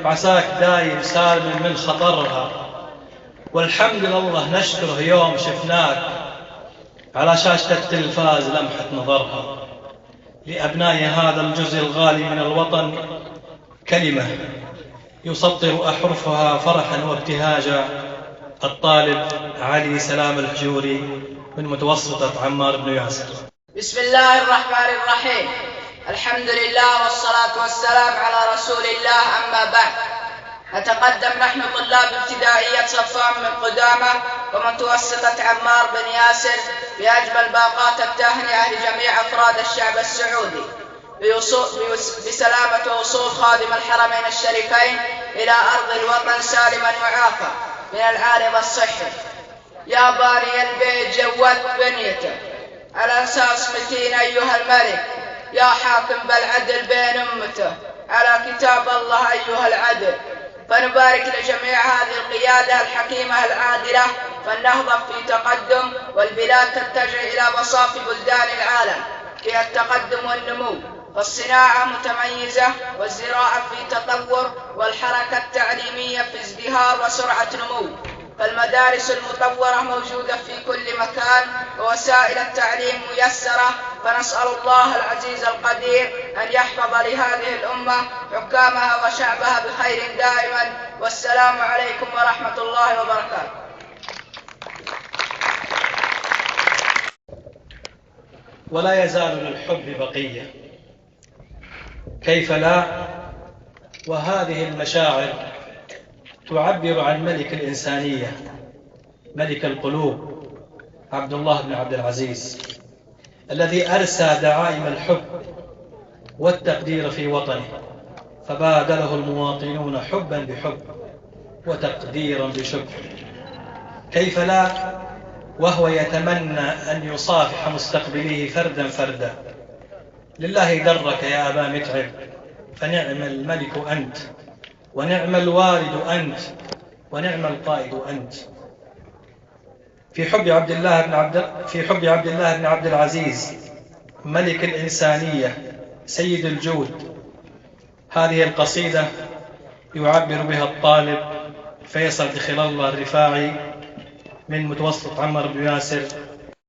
عساك دايم سالم من خطرها، والحمد لله نشكره يوم شفناك على شاشة التلفاز لمحة نظرها. لأبناء هذا الجزء الغالي من الوطن كلمة يسطر أحرفها فرحا وابتهاجا، الطالب علي سلام الحجوري من متوسطة عمار بن ياسر. بسم الله الرحمن الرحيم. الحمد لله والصلاة والسلام على رسول الله. أما بعد، نتقدم نحن طلاب ابتدائية صفان من قدامة ومتوسطة عمار بن ياسر بأجمل باقات التهنئة لجميع أفراد الشعب السعودي بسلامة وصول خادم الحرمين الشريفين إلى أرض الوطن سالما معافى من العارض الصحي. يا باني البيت جودت بنيته على أساس متين أيها الملك، يا حاكم بالعدل بين أمته على كتاب الله أيها العدل. فنبارك لجميع هذه القيادة الحكيمة العادلة، فالنهضة في تقدم والبلاد تتجه إلى مصاف بلدان العالم في التقدم والنمو، فالصناعة متميزة والزراعة في تطور والحركة التعليمية في ازدهار وسرعة نمو، فالمدارس المطورة موجودة في كل مكان ووسائل التعليم ميسرة. فنسأل الله العزيز القدير أن يحفظ لهذه الأمة حكامها وشعبها بخير دائما، والسلام عليكم ورحمة الله وبركاته. ولا يزال للحب بقية، كيف لا؟ وهذه المشاعر تعبر عن ملك الإنسانية، ملك القلوب، عبد الله بن عبد العزيز، الذي أرسى دعائم الحب والتقدير في وطنه، فبادله المواطنون حبا بحب وتقديرا بشكر. كيف لا وهو يتمنى أن يصافح مستقبليه فردا فردا. لله درك يا أبا متعب، فنعم الملك أنت، ونعم الوالد أنت، ونعم القائد أنت. في حب عبد الله بن عبد العزيز ملك الإنسانية سيد الجود، هذه القصيدة يعبر بها الطالب فيصل دخل الله الرفاعي من متوسط عمار بن ياسر.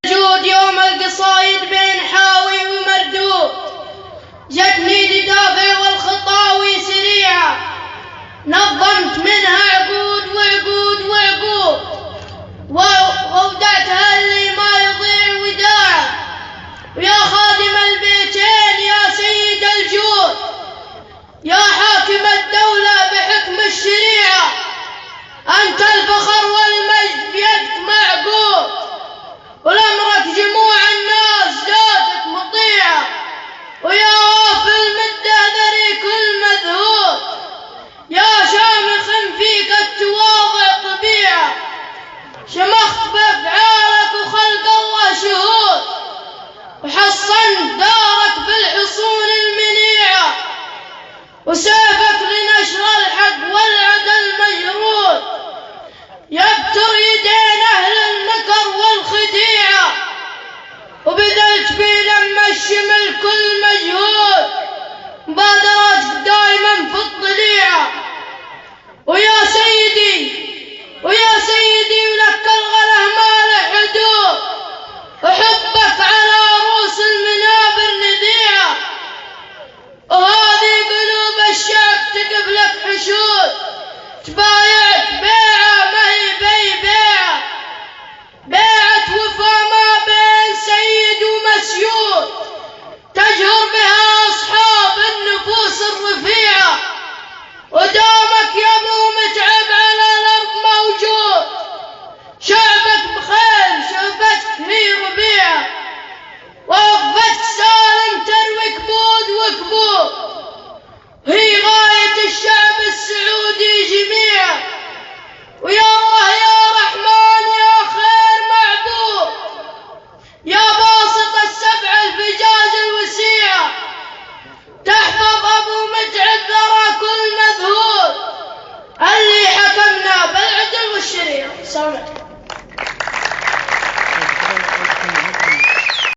جود يوم القصايد بين حاوي ومردود، جتني لدافع والخطاوي سريعة، نظمت منها عقود وعقود وعقود، وودعتها اللي ما يضيع وداعه. ويا خادم البيتين يا سيد الجود، يا حاكم الدولة بحكم الشريعة، أنت الفخر والمجد بيدك معقود، ولأمرك جموع الناس زادت مطيعة. ويا وافل مدة كل مذهول، يا شامخ فيك التواضع طبيعة، شمخت بأفعالك وخلق الله شهود، وحصنت دارك بالحصون المنيعة، وسيفك لنشر الحق والعدل مجرود، يبتر